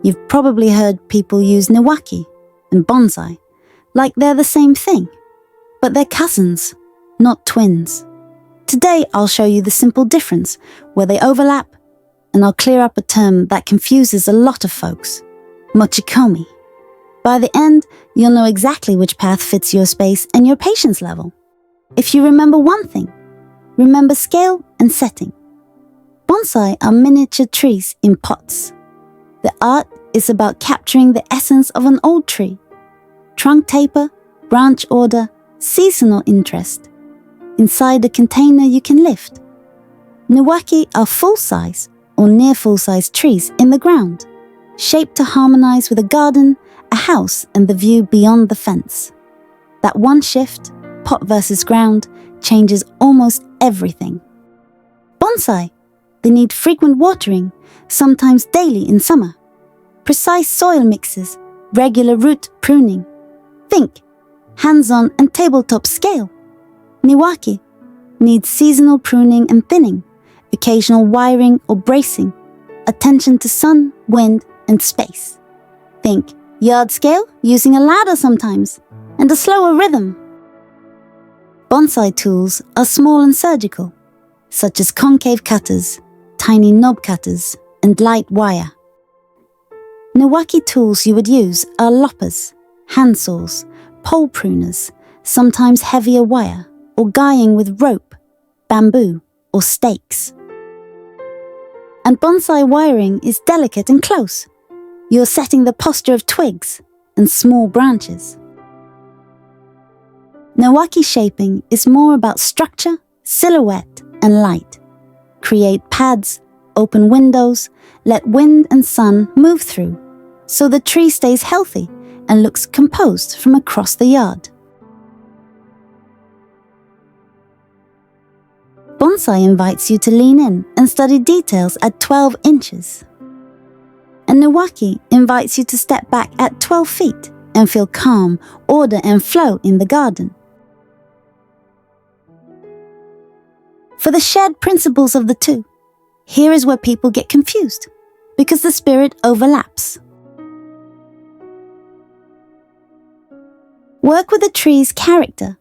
You've probably heard people use Niwaki and Bonsai like they're the same thing, but they're cousins, not twins. Today I'll show you the simple difference where they overlap, and I'll clear up a term that confuses a lot of folks: Mochikomi. By the end, you'll know exactly which path fits your space and your patience level. If you remember one thing, remember scale and setting. Bonsai are miniature trees in pots. The art is about capturing the essence of an old tree. Trunk taper, branch order, seasonal interest. Inside a container you can lift. Niwaki are full-size or near full-size trees in the ground, shaped to harmonize with a garden, a house, and the view beyond the fence. That one shift, pot versus ground, changes almost everything. Bonsai, they need frequent watering, sometimes daily in summer. Precise soil mixes, regular root pruning. Think, hands-on and tabletop scale. Niwaki needs seasonal pruning and thinning, occasional wiring or bracing, attention to sun, wind, and space. Think, yard scale using a ladder sometimes, and a slower rhythm. Bonsai tools are small and surgical, such as concave cutters, tiny knob cutters, and light wire. Niwaki tools you would use are loppers, handsaws, pole pruners, sometimes heavier wire, or guying with rope, bamboo, or stakes. And bonsai wiring is delicate and close. You're setting the posture of twigs and small branches. Niwaki shaping is more about structure, silhouette, and light. Create pads, open windows, let wind and sun move through, so the tree stays healthy and looks composed from across the yard. Bonsai invites you to lean in and study details at 12 inches. And Niwaki invites you to step back at 12 feet and feel calm, order, and flow in the garden. For the shared principles of the two, here is where people get confused, because the spirit overlaps. Work with a tree's character.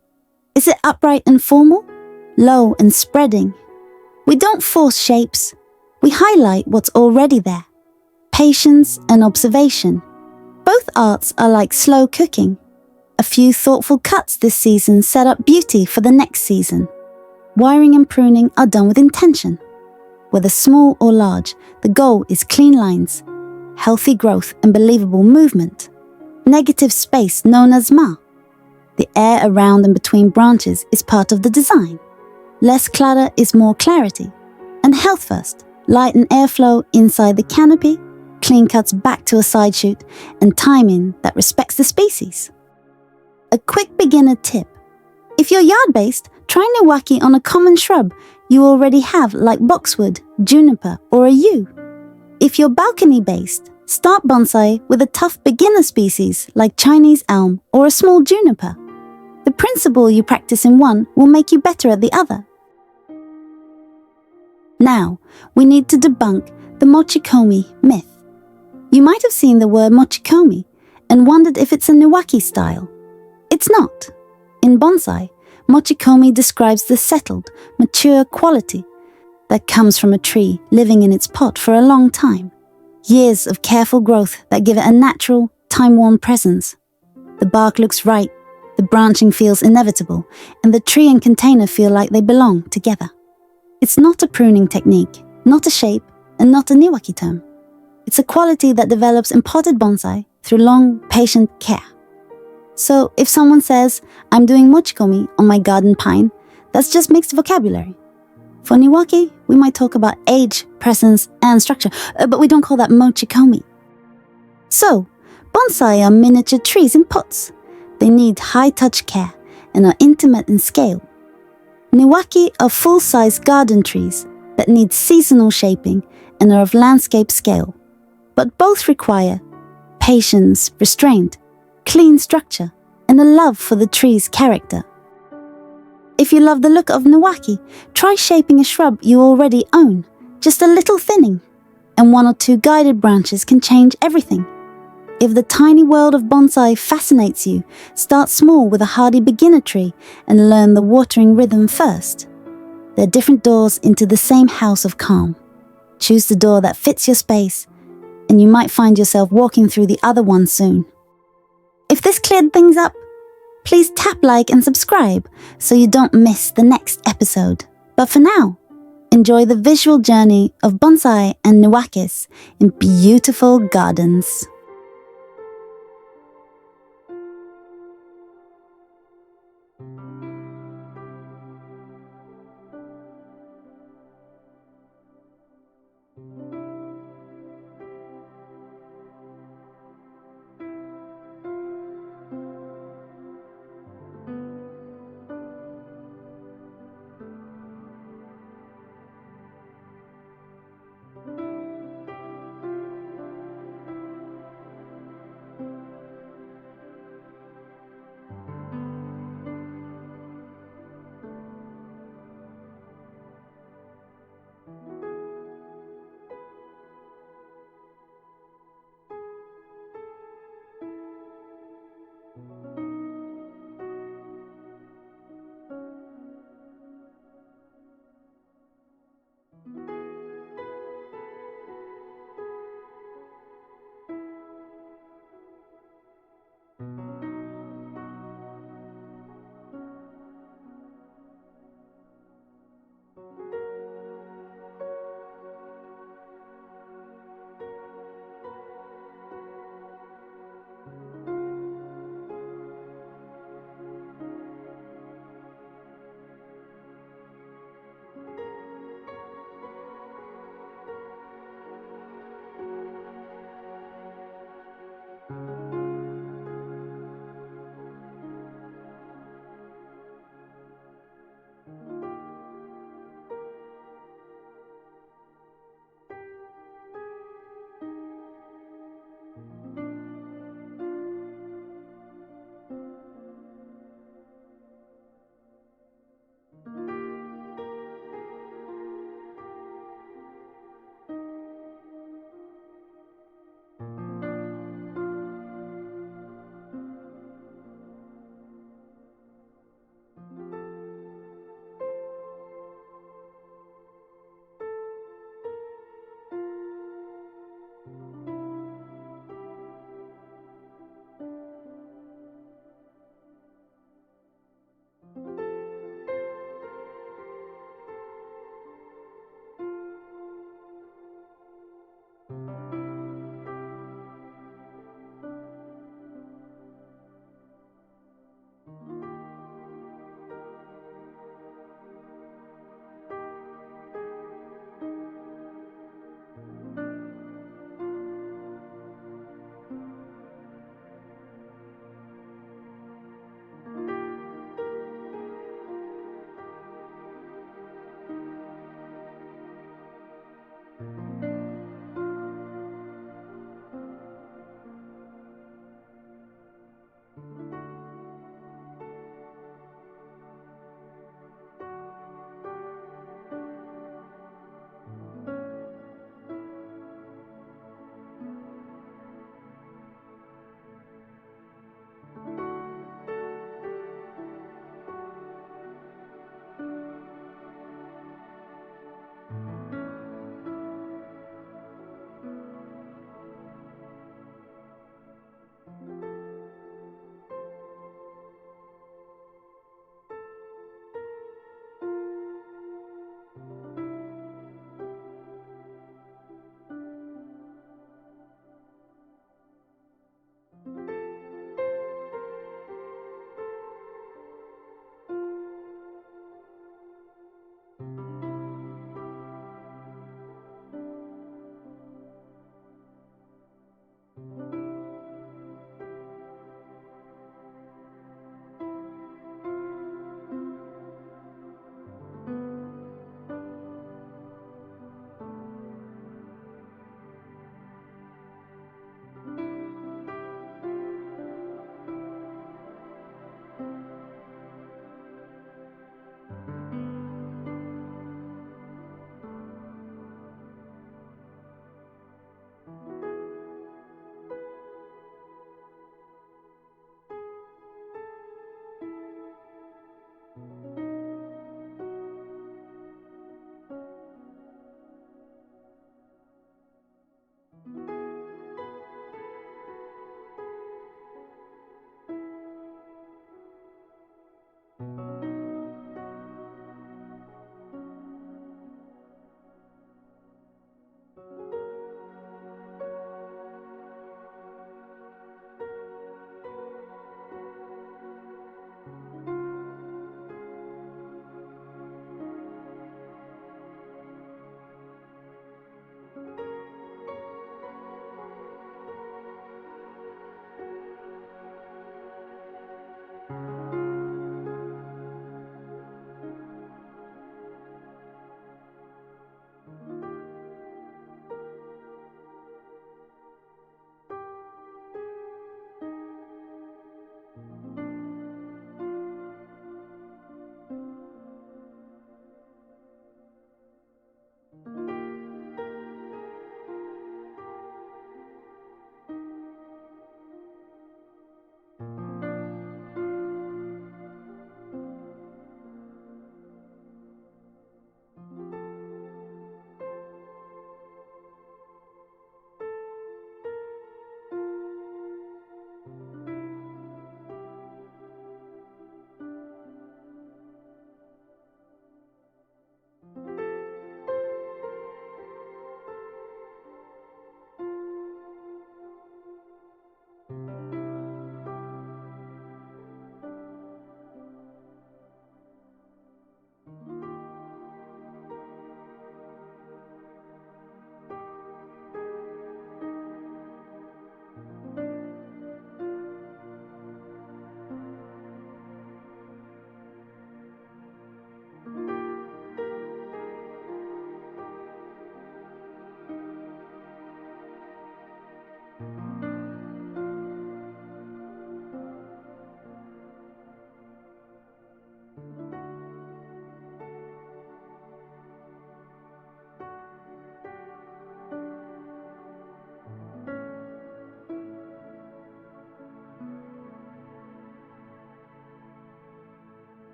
Is it upright and formal? Low and spreading? We don't force shapes. We highlight what's already there. Patience and observation. Both arts are like slow cooking. A few thoughtful cuts this season set up beauty for the next season. Wiring and pruning are done with intention. Whether small or large, the goal is clean lines, healthy growth and believable movement. Negative space known as ma. The air around and between branches is part of the design. Less clutter is more clarity. And health first, light and airflow inside the canopy, clean cuts back to a side shoot, and timing that respects the species. A quick beginner tip. If you're yard-based, try Niwaki on a common shrub you already have like boxwood, juniper, or a yew. If you're balcony-based, start bonsai with a tough beginner species like Chinese elm or a small juniper. The principle you practice in one will make you better at the other. Now, we need to debunk the Mochikomi myth. You might have seen the word Mochikomi and wondered if it's a Niwaki style. It's not. In bonsai, Mochikomi describes the settled, mature quality that comes from a tree living in its pot for a long time. Years of careful growth that give it a natural, time-worn presence. The bark looks right, the branching feels inevitable, and the tree and container feel like they belong together. It's not a pruning technique, not a shape, and not a Niwaki term. It's a quality that develops in potted bonsai through long, patient care. So if someone says, I'm doing Mochikomi on my garden pine, that's just mixed vocabulary. For Niwaki, we might talk about age, presence, and structure, but we don't call that Mochikomi. So, bonsai are miniature trees in pots. They need high-touch care and are intimate in scale. Niwaki are full-size garden trees that need seasonal shaping and are of landscape scale. But both require patience, restraint, clean structure, and a love for the tree's character. If you love the look of Niwaki, try shaping a shrub you already own, just a little thinning. and 1 or 2 guided branches can change everything. If the tiny world of bonsai fascinates you, start small with a hardy beginner tree and learn the watering rhythm first. There are different doors into the same house of calm. Choose the door that fits your space, and you might find yourself walking through the other one soon. If this cleared things up, please tap like and subscribe so you don't miss the next episode. But for now, enjoy the visual journey of bonsai and niwakis in beautiful gardens.